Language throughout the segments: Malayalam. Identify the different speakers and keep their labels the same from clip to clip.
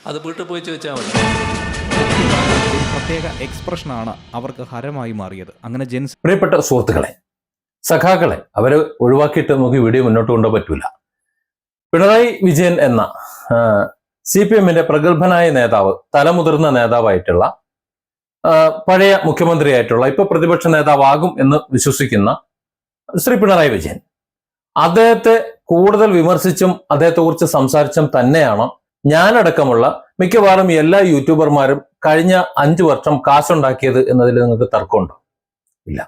Speaker 1: അത് വീട്ടിൽ പോയി ചോദിച്ചാൽ മതി.
Speaker 2: ഒരു പ്രത്യേക എക്സ്പ്രഷനാണ് അവർക്ക് ഹരമായി മാറിയത്. അങ്ങനെ ജെൻസ്.
Speaker 3: പ്രിയപ്പെട്ട സുഹൃത്തുക്കളെ, സഖാക്കളെ അവരെ ഒഴിവാക്കിയിട്ട് നമുക്ക് വീഡിയോ മുന്നോട്ട് കൊണ്ടുപോകാൻ പറ്റൂല. പിണറായി വിജയൻ എന്ന CPM-ന്റെ പ്രഗത്ഭനായ നേതാവ്, തലമുതിർന്ന നേതാവായിട്ടുള്ള, പഴയ മുഖ്യമന്ത്രിയായിട്ടുള്ള, ഇപ്പൊ പ്രതിപക്ഷ നേതാവാകും എന്ന് വിശ്വസിക്കുന്ന ശ്രീ പിണറായി വിജയൻ, അദ്ദേഹത്തെ കൂടുതൽ വിമർശിച്ചും അദ്ദേഹത്തെ കുറിച്ച് സംസാരിച്ചും തന്നെയാണ് ഞാനടക്കമുള്ള മിക്കവാറും എല്ലാ യൂട്യൂബർമാരും കഴിഞ്ഞ 5 വർഷം കാശുണ്ടാക്കിയത് എന്നതിൽ നിങ്ങൾക്ക് തർക്കമുണ്ടോ? ഇല്ല.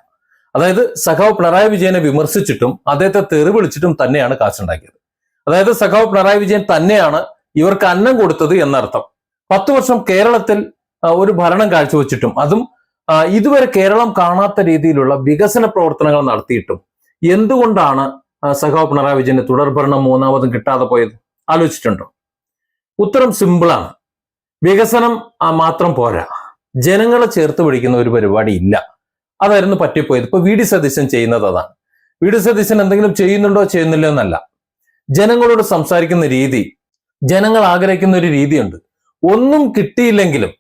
Speaker 3: അതായത് സഖാവ് പിണറായി വിജയനെ വിമർശിച്ചിട്ടും അദ്ദേഹത്തെ തെറി വിളിച്ചിട്ടും തന്നെയാണ് കാശുണ്ടാക്കിയത്. അതായത് സഖാവ് പിണറായി വിജയൻ തന്നെയാണ് ഇവർക്ക് അന്നം കൊടുത്തത് എന്നർത്ഥം. 10 വർഷം കേരളത്തിൽ ഒരു ഭരണം കാഴ്ചവെച്ചിട്ടും, അതും ഇതുവരെ കേരളം കാണാത്ത രീതിയിലുള്ള വികസന പ്രവർത്തനങ്ങൾ നടത്തിയിട്ടും എന്തുകൊണ്ടാണ് സഖാവ് പിണറായി വിജയന് തുടർഭരണം 3ാമതും കിട്ടാതെ പോയത്? ആലോചിച്ചിട്ടുണ്ടോ? ഉത്തരം സിമ്പിളാണ്. വികസനം മാത്രം പോരാ, ജനങ്ങളെ ചേർത്ത് പിടിക്കുന്ന ഒരു പരിപാടി ഇല്ല. അതായിരുന്നു പറ്റിപ്പോയത്. ഇപ്പൊ VD സതീശൻ ചെയ്യുന്നത് അതാണ്. VD സതീശൻ എന്തെങ്കിലും ചെയ്യുന്നുണ്ടോ ചെയ്യുന്നില്ലോ എന്നല്ല, ജനങ്ങളോട് സംസാരിക്കുന്ന രീതി, ജനങ്ങൾ ആഗ്രഹിക്കുന്ന ഒരു രീതിയുണ്ട്. ഒന്നും കിട്ടിയില്ലെങ്കിലും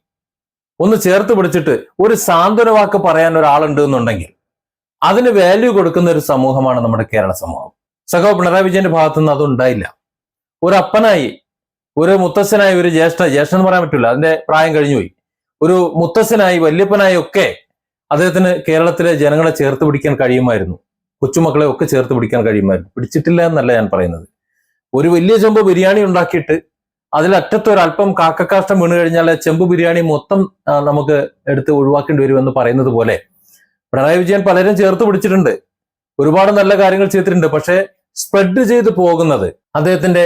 Speaker 3: ഒന്ന് ചേർത്ത് പിടിച്ചിട്ട് ഒരു സാന്ത്വന വാക്ക് പറയാൻ ഒരാളുണ്ട് എന്നുണ്ടെങ്കിൽ അതിന് വാല്യൂ കൊടുക്കുന്ന ഒരു സമൂഹമാണ് നമ്മുടെ കേരള സമൂഹം. സഖാവ് പിണറായി വിജയന്റെ ഭാഗത്തുനിന്ന് അതുണ്ടായില്ല. ഒരു അപ്പനായി, ഒരു മുത്തച്ഛനായി, ഒരു ജ്യേഷ്ഠൻ എന്ന് പറയാൻ പറ്റില്ല, അതിന്റെ പ്രായം കഴിഞ്ഞുപോയി, ഒരു മുത്തച്ഛനായി, വല്യപ്പനായി ഒക്കെ അദ്ദേഹത്തിന് കേരളത്തിലെ ജനങ്ങളെ ചേർത്ത് പിടിക്കാൻ കഴിയുമായിരുന്നു. കൊച്ചുമക്കളെ ഒക്കെ ചേർത്ത് പിടിക്കാൻ കഴിയുമായിരുന്നു. പിടിച്ചിട്ടില്ല എന്നല്ല ഞാൻ പറയുന്നത്. ഒരു വലിയ ചെമ്പ് ബിരിയാണി ഉണ്ടാക്കിയിട്ട് അതിൽ അറ്റത്തൊരല്പം കാക്കക്കാഷ്ടം വീണ് കഴിഞ്ഞാൽ ചെമ്പ് ബിരിയാണി മൊത്തം നമുക്ക് എടുത്ത് ഒഴിവാക്കേണ്ടി വരുമെന്ന് പറയുന്നത് പോലെ പിണറായി വിജയൻ പലരും ചേർത്ത് പിടിച്ചിട്ടുണ്ട്, ഒരുപാട് നല്ല കാര്യങ്ങൾ ചെയ്തിട്ടുണ്ട്. പക്ഷേ സ്പ്രെഡ് ചെയ്ത് പോകുന്നത് അദ്ദേഹത്തിന്റെ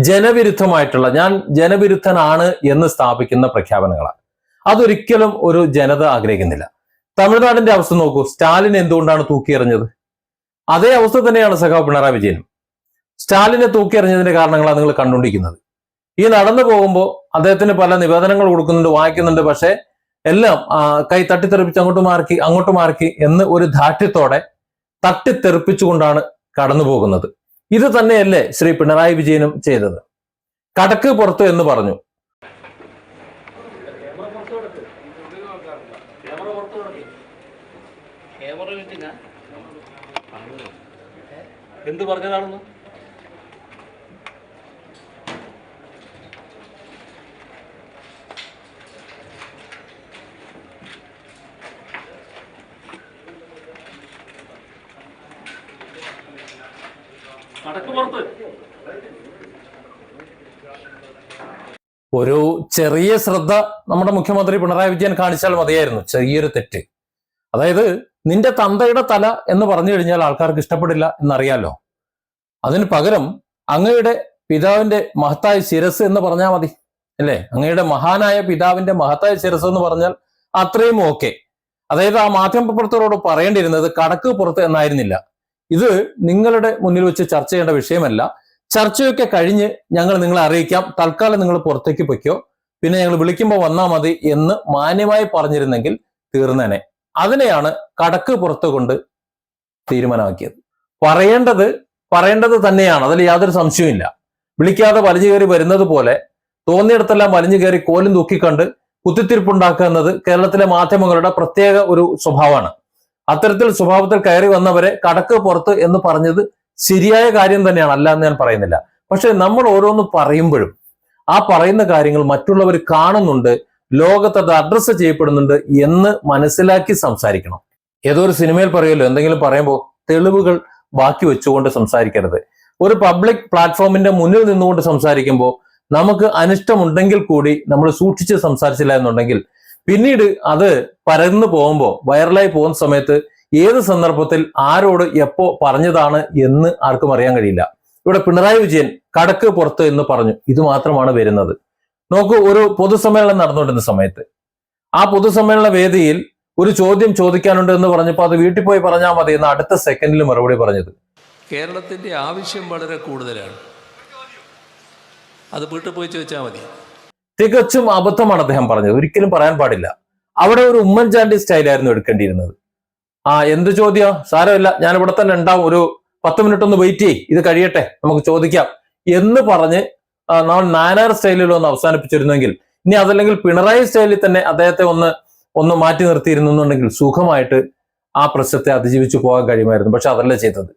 Speaker 3: ജനവിരുദ്ധമായിട്ടുള്ള, ഞാൻ ജനവിരുദ്ധനാണ് എന്ന് സ്ഥാപിക്കുന്ന പ്രഖ്യാപനങ്ങളാണ്. അതൊരിക്കലും ഒരു ജനത ആഗ്രഹിക്കുന്നില്ല. തമിഴ്നാടിന്റെ അവസ്ഥ നോക്കൂ. സ്റ്റാലിൻ എന്തുകൊണ്ടാണ് തൂക്കിയെറിഞ്ഞത്? അതേ അവസ്ഥ തന്നെയാണ് സഖാവ് പിണറായി വിജയനും. സ്റ്റാലിനെ തൂക്കിയെറിഞ്ഞതിന്റെ കാരണങ്ങളാണ് നിങ്ങൾ കണ്ടുകൊണ്ടിരിക്കുന്നത്. ഈ നടന്നു പോകുമ്പോൾ അദ്ദേഹത്തിന് പല നിവേദനങ്ങൾ കൊടുക്കുന്നുണ്ട്, വായിക്കുന്നുണ്ട്. പക്ഷെ എല്ലാം കൈ തട്ടിത്തെറിപ്പിച്ച് അങ്ങോട്ട് മാർക്കി എന്ന് ഒരു ധാർഢ്യത്തോടെ തട്ടിത്തെറിപ്പിച്ചുകൊണ്ടാണ് കടന്നു പോകുന്നത്. ഇത് തന്നെയല്ലേ ശ്രീ പിണറായി വിജയനും ചെയ്തത്? കടക്ക് പുറത്ത് എന്ന് പറഞ്ഞു.
Speaker 1: എന്ത് പറഞ്ഞതാണെന്ന്
Speaker 3: ഒരു ചെറിയ ശ്രദ്ധ നമ്മുടെ മുഖ്യമന്ത്രി പിണറായി വിജയൻ കാണിച്ചാൽ മതിയായിരുന്നു. ചെറിയൊരു തെറ്റ്. അതായത് നിന്റെ തന്തയുടെ തല എന്ന് പറഞ്ഞു കഴിഞ്ഞാൽ ആൾക്കാർക്ക് ഇഷ്ടപ്പെടില്ല എന്നറിയാലോ. അതിന് പകരം അങ്ങയുടെ പിതാവിന്റെ മഹത്തായ ശിരസ് എന്ന് പറഞ്ഞാൽ മതി, അല്ലേ? അങ്ങയുടെ മഹാനായ പിതാവിന്റെ മഹത്തായ ശിരസ് എന്ന് പറഞ്ഞാൽ അത്രയും ഓക്കെ. അതായത് ആ മാധ്യമപ്രവർത്തകരോട് പറയേണ്ടിയിരുന്നത് കടക്ക് പുറത്ത് എന്നായിരുന്നില്ല. ഇത് നിങ്ങളുടെ മുന്നിൽ വെച്ച് ചർച്ച ചെയ്യേണ്ട വിഷയമല്ല. ചർച്ചയൊക്കെ കഴിഞ്ഞ് ഞങ്ങൾ നിങ്ങളെ അറിയിക്കാം, തൽക്കാലം നിങ്ങൾ പുറത്തേക്ക് പൊയ്ക്കോ, പിന്നെ ഞങ്ങൾ വിളിക്കുമ്പോൾ വന്നാൽ മതി എന്ന് മാന്യമായി പറഞ്ഞിരുന്നെങ്കിൽ തീർന്നേനെ. അതിനെയാണ് കടക്ക് പുറത്ത് കൊണ്ട് തീരുമാനമാക്കിയത്. പറയേണ്ടത് തന്നെയാണ്, അതിൽ യാതൊരു സംശയവും. വിളിക്കാതെ വലിഞ്ഞു കയറി വരുന്നത് പോലെ തോന്നിയിടത്തെല്ലാം വലിഞ്ഞു കയറി കോലും തൂക്കിക്കണ്ട് കുത്തിത്തിരിപ്പുണ്ടാക്കുക എന്നത് കേരളത്തിലെ മാധ്യമങ്ങളുടെ പ്രത്യേക ഒരു സ്വഭാവമാണ്. അത്തരത്തിൽ സ്വഭാവത്തിൽ കയറി വന്നവരെ കടക്ക് പുറത്ത് എന്ന് പറഞ്ഞത് ശരിയായ കാര്യം തന്നെയാണ്, അല്ല എന്ന് ഞാൻ പറയുന്നില്ല. പക്ഷെ നമ്മൾ ഓരോന്ന് പറയുമ്പോഴും ആ പറയുന്ന കാര്യങ്ങൾ മറ്റുള്ളവർ കാണുന്നുണ്ട്, ലോകത്ത് അത് അഡ്രസ്സ് ചെയ്യപ്പെടുന്നുണ്ട് എന്ന് മനസ്സിലാക്കി സംസാരിക്കണം. ഏതോ ഒരു സിനിമയിൽ പറയുമല്ലോ, എന്തെങ്കിലും പറയുമ്പോൾ തെളിവുകൾ ബാക്കി വെച്ചുകൊണ്ട് സംസാരിക്കരുത്. ഒരു പബ്ലിക് പ്ലാറ്റ്ഫോമിന്റെ മുന്നിൽ നിന്നുകൊണ്ട് സംസാരിക്കുമ്പോൾ നമുക്ക് അനിഷ്ടമുണ്ടെങ്കിൽ കൂടി നമ്മൾ സൂക്ഷിച്ച് സംസാരിച്ചില്ല എന്നുണ്ടെങ്കിൽ പിന്നീട് അത് പരന്നു പോകുമ്പോൾ, വൈറലായി പോകുന്ന സമയത്ത് ഏത് സന്ദർഭത്തിൽ ആരോട് എപ്പോ പറഞ്ഞതാണ് എന്ന് ആർക്കും അറിയാൻ കഴിയില്ല. ഇവിടെ പിണറായി വിജയൻ കടക്ക് പുറത്ത് എന്ന് പറഞ്ഞു, ഇത് മാത്രമാണ് വരുന്നത്. നോക്കൂ, ഒരു പൊതുസമ്മേളനം നടന്നുകൊണ്ടിരുന്ന സമയത്ത് ആ പൊതുസമ്മേളന വേദിയിൽ ഒരു ചോദ്യം ചോദിക്കാനുണ്ട് എന്ന് പറഞ്ഞപ്പോൾ അത് വീട്ടിൽ പോയി പറഞ്ഞാൽ മതി എന്ന് അടുത്ത സെക്കൻഡിൽ മറുപടി പറഞ്ഞത്.
Speaker 1: കേരളത്തിന്റെ ആവശ്യം വളരെ കൂടുതലാണ്, അത് വീട്ടിൽ പോയി ചോദിച്ചാൽ മതി.
Speaker 3: തികച്ചും അബദ്ധമാണ് അദ്ദേഹം പറഞ്ഞത്, ഒരിക്കലും പറയാൻ പാടില്ല. അവിടെ ഒരു ഉമ്മൻചാണ്ടി സ്റ്റൈലായിരുന്നു എടുക്കേണ്ടിയിരുന്നത്. എന്ത് ചോദ്യം, സാരമില്ല, ഞാൻ ഇവിടെ തന്നെ ഉണ്ടാവും, ഒരു 10 മിനിറ്റ് ഒന്ന് വെയിറ്റ് ചെയ്യ്, ഇത് കഴിയട്ടെ നമുക്ക് ചോദിക്കാം എന്ന് പറഞ്ഞ് നമ്മൾ നായനാർ സ്റ്റൈലിൽ ഒന്ന് അവസാനിപ്പിച്ചിരുന്നെങ്കിൽ, ഇനി അതല്ലെങ്കിൽ പിണറായി സ്റ്റൈലിൽ തന്നെ അദ്ദേഹത്തെ ഒന്ന് മാറ്റി നിർത്തിയിരുന്നുണ്ടെങ്കിൽ സുഖമായിട്ട് ആ പ്രശ്നത്തെ അതിജീവിച്ചു പോകാൻ കഴിയുമായിരുന്നു. പക്ഷെ അതല്ല ചെയ്തത്.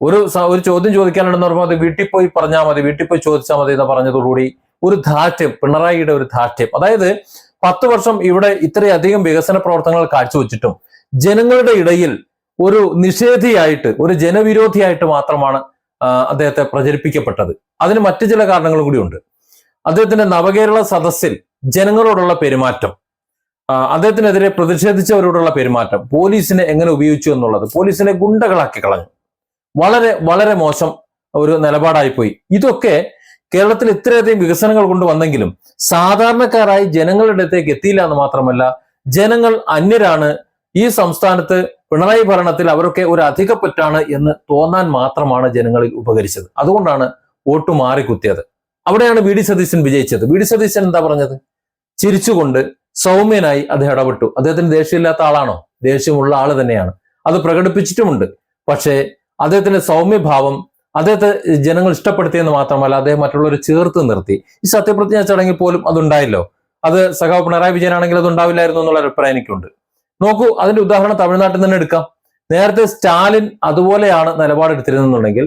Speaker 3: ഒരു ചോദ്യം ചോദിക്കാനുണ്ടെന്ന് പറയുമ്പോൾ അത് വീട്ടിൽ പോയി പറഞ്ഞാൽ മതി, വീട്ടിൽ പോയി ചോദിച്ചാൽ മതി എന്ന് പറഞ്ഞതോടുകൂടി ഒരു ധാർഷ്ട്യം, പിണറായിയുടെ ഒരു ധാർഷ്ട്യം. അതായത് 10 വർഷം ഇവിടെ ഇത്രയധികം വികസന പ്രവർത്തനങ്ങൾ കാഴ്ചവെച്ചിട്ടും ജനങ്ങളുടെ ഇടയിൽ ഒരു നിഷേധിയായിട്ട്, ഒരു ജനവിരോധിയായിട്ട് മാത്രമാണ് അദ്ദേഹത്തെ പ്രചരിപ്പിക്കപ്പെട്ടത്. അതിന് മറ്റു ചില കാരണങ്ങളും കൂടിയുണ്ട്. അദ്ദേഹത്തിന്റെ നവകേരള സദസ്സിൽ ജനങ്ങളോടുള്ള പെരുമാറ്റം, അദ്ദേഹത്തിനെതിരെ പ്രതിഷേധിച്ചവരോടുള്ള പെരുമാറ്റം, പോലീസിനെ എങ്ങനെ ഉപയോഗിച്ചു എന്നുള്ളത്, പോലീസിനെ ഗുണ്ടകളാക്കി കളഞ്ഞു. വളരെ വളരെ മോശം ഒരു നിലപാടായിപ്പോയി. ഇതൊക്കെ കേരളത്തിൽ ഇത്രയധികം വികസനങ്ങൾ കൊണ്ടുവന്നെങ്കിലും സാധാരണക്കാരായി ജനങ്ങളുടെ അടുത്തേക്ക് എത്തിയില്ല എന്ന് മാത്രമല്ല, ജനങ്ങൾ അന്യരാണ്, ഈ സംസ്ഥാനത്ത് പിണറായി ഭരണത്തിൽ അവരൊക്കെ ഒരു അധികപ്പറ്റാണ് എന്ന് തോന്നാൻ മാത്രമാണ് ജനങ്ങളിൽ ഉപകരിച്ചത്. അതുകൊണ്ടാണ് വോട്ട് മാറിക്കുത്തിയത്. അവിടെയാണ് വി ഡി സതീശൻ വിജയിച്ചത്. വി ഡി സതീശൻ എന്താ പറഞ്ഞത്? ചിരിച്ചുകൊണ്ട് സൗമ്യനായി അദ്ദേഹം ഇടപെട്ടു. അദ്ദേഹത്തിന് ദേഷ്യമില്ലാത്ത ആളാണോ? ദേഷ്യമുള്ള ആള് തന്നെയാണ്, അത് പ്രകടിപ്പിച്ചിട്ടുമുണ്ട്. പക്ഷേ അദ്ദേഹത്തിന്റെ സൗമ്യഭാവം അദ്ദേഹത്തെ ജനങ്ങൾ ഇഷ്ടപ്പെടുത്തിയെന്ന് മാത്രമല്ല, അദ്ദേഹം മറ്റുള്ളവരെ ചേർത്ത് നിർത്തി. ഈ സത്യപ്രതിജ്ഞാ ചടങ്ങിൽ പോലും അതുണ്ടായല്ലോ. അത് സഖാവ് പിണറായി വിജയൻ ആണെങ്കിൽ അത് ഉണ്ടാവില്ലായിരുന്നു എന്നുള്ള അഭിപ്രായം എനിക്കുണ്ട്. നോക്കൂ, അതിന്റെ ഉദാഹരണം തമിഴ്നാട്ടിൽ തന്നെ എടുക്കാം. നേരത്തെ സ്റ്റാലിൻ അതുപോലെയാണ് നിലപാടെടുത്തിരുന്നുണ്ടെങ്കിൽ,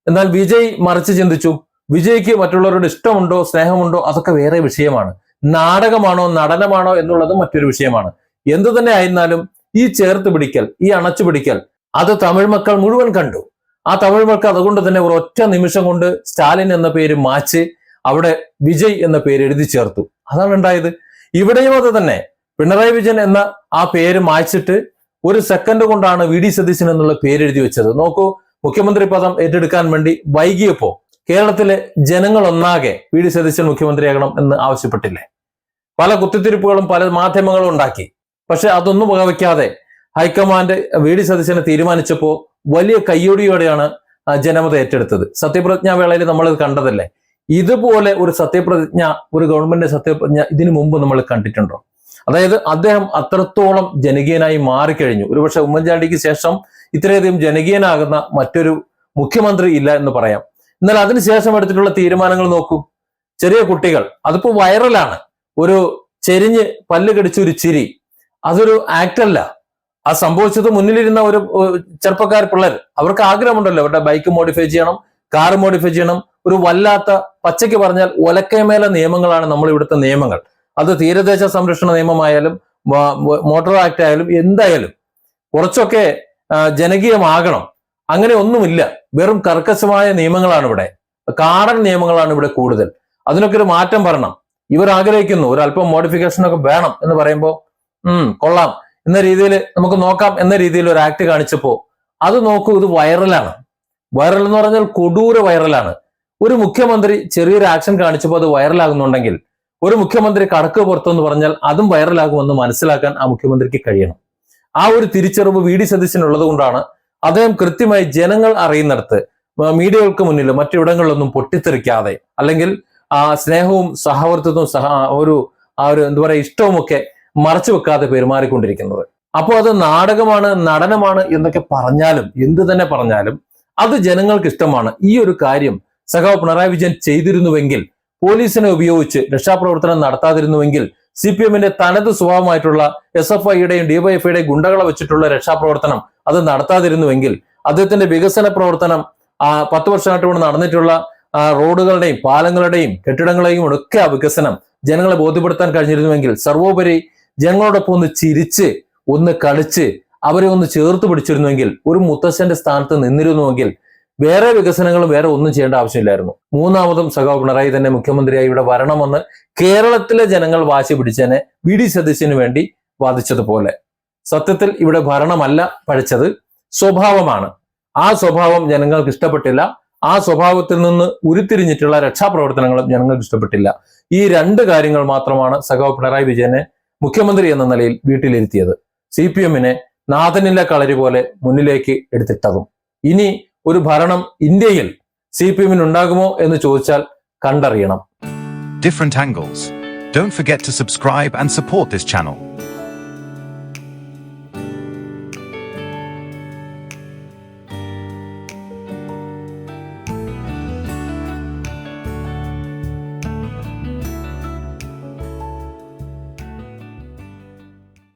Speaker 3: എന്നാൽ വിജയ് മറിച്ച് ചിന്തിച്ചു. വിജയ്ക്ക് മറ്റുള്ളവരോട് ഇഷ്ടമുണ്ടോ സ്നേഹമുണ്ടോ അതൊക്കെ വേറെ വിഷയമാണ്. നാടകമാണോ നടനമാണോ എന്നുള്ളത് മറ്റൊരു വിഷയമാണ്. എന്തു തന്നെ ആയിരുന്നാലും ഈ ചേർത്ത് പിടിക്കൽ, ഈ അണച്ചു പിടിക്കൽ അത് തമിഴ് മക്കൾ മുഴുവൻ കണ്ടു. ആ തമിഴ് മക്കൾ അതുകൊണ്ട് തന്നെ ഒരു ഒറ്റ നിമിഷം കൊണ്ട് സ്റ്റാലിൻ എന്ന പേര് മാച്ച് അവിടെ വിജയ് എന്ന പേര് എഴുതി ചേർത്തു. അതാണ് ഉണ്ടായത്. ഇവിടെയും അത് തന്നെ. പിണറായി വിജയൻ എന്ന ആ പേര് മായ്ച്ചിട്ട് ഒരു സെക്കൻഡ് കൊണ്ടാണ് വി ഡി സതീശൻ എന്നുള്ള പേര് എഴുതി വെച്ചത്. നോക്കൂ, മുഖ്യമന്ത്രി പദം ഏറ്റെടുക്കാൻ വേണ്ടി വൈകിയപ്പോ കേരളത്തിലെ ജനങ്ങൾ ഒന്നാകെ വി ഡി സതീശൻ മുഖ്യമന്ത്രിയാകണം എന്ന് ആവശ്യപ്പെട്ടില്ലേ? പല കുത്തിത്തിരിപ്പുകളും പല മാധ്യമങ്ങളും ഉണ്ടാക്കി. പക്ഷെ അതൊന്നും വകവയ്ക്കാതെ ഹൈക്കമാൻഡ് വി ഡി സതീശനെ തീരുമാനിച്ചപ്പോൾ വലിയ കയ്യൊടിയോടെയാണ് ജനമത ഏറ്റെടുത്തത്. സത്യപ്രതിജ്ഞാ വേളയിൽ നമ്മൾ കണ്ടതല്ലേ? ഇതുപോലെ ഒരു സത്യപ്രതിജ്ഞ, ഒരു ഗവൺമെന്റ് സത്യപ്രതിജ്ഞ ഇതിനു മുമ്പ് നമ്മൾ കണ്ടിട്ടുണ്ടോ? അതായത് അദ്ദേഹം അത്രത്തോളം ജനകീയനായി മാറിക്കഴിഞ്ഞു. ഒരുപക്ഷെ ഉമ്മൻചാണ്ടിക്ക് ശേഷം ഇത്രയധികം ജനകീയനാകുന്ന മറ്റൊരു മുഖ്യമന്ത്രി ഇല്ല എന്ന് പറയാം. എന്നാൽ അതിനുശേഷം എടുത്തിട്ടുള്ള തീരുമാനങ്ങൾ നോക്കൂ. ചെറിയ കുട്ടികൾ, അതിപ്പോ വൈറലാണ്. ഒരു ചെരിഞ്ഞ് പല്ല് കടിച്ചൊരു ചിരി, അതൊരു ആക്ടല്ല. ആ സംഭവിച്ചത് മുന്നിലിരുന്ന ഒരു ചെറുപ്പക്കാർ പിള്ളേർ, അവർക്ക് ആഗ്രഹമുണ്ടല്ലോ അവരുടെ ബൈക്ക് മോഡിഫൈ ചെയ്യണം, കാർ മോഡിഫൈ ചെയ്യണം. ഒരു വല്ലാത്ത, പച്ചയ്ക്ക് പറഞ്ഞാൽ ഒലക്കയമേല നിയമങ്ങളാണ് നമ്മൾ ഇവിടുത്തെ നിയമങ്ങൾ. അത് തീരദേശ സംരക്ഷണ നിയമമായാലും മോട്ടോർ ആക്ട് ആയാലും എന്തായാലും കുറച്ചൊക്കെ ജനകീയമാകണം. അങ്ങനെ ഒന്നുമില്ല. വെറും കർക്കശമായ നിയമങ്ങളാണ് ഇവിടെ, കാടൻ നിയമങ്ങളാണ് ഇവിടെ കൂടുതൽ. അതിനൊക്കെ ഒരു മാറ്റം വരണം. ഇവർ ആഗ്രഹിക്കുന്നു ഒരു അല്പം മോഡിഫിക്കേഷൻ ഒക്കെ വേണം എന്ന് പറയുമ്പോൾ കൊള്ളാം എന്ന രീതിയിൽ നമുക്ക് നോക്കാം എന്ന രീതിയിൽ ഒരു ആക്ട് കാണിച്ചപ്പോ അത് നോക്കൂ, ഇത് വൈറലാണ്. വൈറൽ എന്ന് പറഞ്ഞാൽ കൊടൂര വൈറലാണ്. ഒരു മുഖ്യമന്ത്രി ചെറിയൊരു ആക്ഷൻ കാണിച്ചപ്പോൾ അത് വൈറലാകുന്നുണ്ടെങ്കിൽ ഒരു മുഖ്യമന്ത്രി കടക്ക് പുറത്തെന്ന് പറഞ്ഞാൽ അതും വൈറലാകുമെന്ന് മനസ്സിലാക്കാൻ ആ മുഖ്യമന്ത്രിക്ക് കഴിയണം. ആ ഒരു തിരിച്ചറിവ് വി ഡി സതീശൻ ഉള്ളത് കൊണ്ടാണ് അദ്ദേഹം കൃത്യമായി ജനങ്ങൾ അറിയുന്നിടത്ത് മീഡിയകൾക്ക് മുന്നിൽ മറ്റിടങ്ങളിലൊന്നും പൊട്ടിത്തെറിക്കാതെ, അല്ലെങ്കിൽ ആ സ്നേഹവും സഹവർത്തിത്വവും എന്താ പറയുക ഇഷ്ടവും ഒക്കെ മറച്ചു വെക്കാതെ പെരുമാറിക്കൊണ്ടിരിക്കുന്നത്. അപ്പോൾ അത് നാടകമാണ്, നടനമാണ് എന്നൊക്കെ പറഞ്ഞാലും എന്ത് തന്നെ പറഞ്ഞാലും അത് ജനങ്ങൾക്ക് ഇഷ്ടമാണ്. ഈ ഒരു കാര്യം സഖാവ് പിണറായി വിജയൻ ചെയ്തിരുന്നുവെങ്കിൽ, പോലീസിനെ ഉപയോഗിച്ച് രക്ഷാപ്രവർത്തനം നടത്താതിരുന്നുവെങ്കിൽ, CPM-ന്റെ തനത് സ്വഭാവമായിട്ടുള്ള SFIയുടെയും DYFIയുടെയും ഗുണ്ടകളെ വെച്ചിട്ടുള്ള രക്ഷാപ്രവർത്തനം അത് നടത്താതിരുന്നുവെങ്കിൽ, അദ്ദേഹത്തിന്റെ വികസന പ്രവർത്തനം 10 വർഷമായിട്ട് കൊണ്ട് നടന്നിട്ടുള്ള റോഡുകളുടെയും പാലങ്ങളുടെയും കെട്ടിടങ്ങളെയും ഒക്കെ ആ വികസനം ജനങ്ങളെ ബോധ്യപ്പെടുത്താൻ കഴിഞ്ഞിരുന്നുവെങ്കിൽ, സർവോപരി ജനങ്ങളോടൊപ്പം ഒന്ന് ചിരിച്ച് ഒന്ന് കളിച്ച് അവരെ ഒന്ന് ചേർത്ത് പിടിച്ചിരുന്നുവെങ്കിൽ, ഒരു മുത്തശ്ശന്റെ സ്ഥാനത്ത് നിന്നിരുന്നുവെങ്കിൽ വേറെ വികസനങ്ങളും വേറെ ഒന്നും ചെയ്യേണ്ട ആവശ്യമില്ലായിരുന്നു. മൂന്നാമതും സഖാവ് പിണറായി തന്നെ മുഖ്യമന്ത്രിയായി ഇവിടെ വരണമെന്ന് കേരളത്തിലെ ജനങ്ങൾ വാശി പിടിച്ചതിനെ വി ഡി സതീശന് വേണ്ടി വാദിച്ചതുപോലെ സത്യത്തിൽ ഇവിടെ ഭരണമല്ല പഴിച്ചത്, സ്വഭാവമാണ്. ആ സ്വഭാവം ജനങ്ങൾക്ക് ഇഷ്ടപ്പെട്ടില്ല. ആ സ്വഭാവത്തിൽ നിന്ന് ഉരുത്തിരിഞ്ഞിട്ടുള്ള രക്ഷാപ്രവർത്തനങ്ങളും ജനങ്ങൾക്ക് ഇഷ്ടപ്പെട്ടില്ല. ഈ 2 കാര്യങ്ങൾ മാത്രമാണ് സഖാവ് പിണറായി വിജയനെ മുഖ്യമന്ത്രി എന്ന നിലയിൽ വീട്ടിലിരുത്തിയത്. CPM-നെ നാഥനില്ല കളരി പോലെ മുന്നിലേക്ക് എടുത്തിട്ടതും. ഇനി ഒരു ഭരണം ഇന്ത്യയിൽ CPM-ന് ഉണ്ടാകുമോ എന്ന് ചോദിച്ചാൽ കണ്ടറിയണം.
Speaker 4: Different angles. Don't forget to subscribe and support this channel.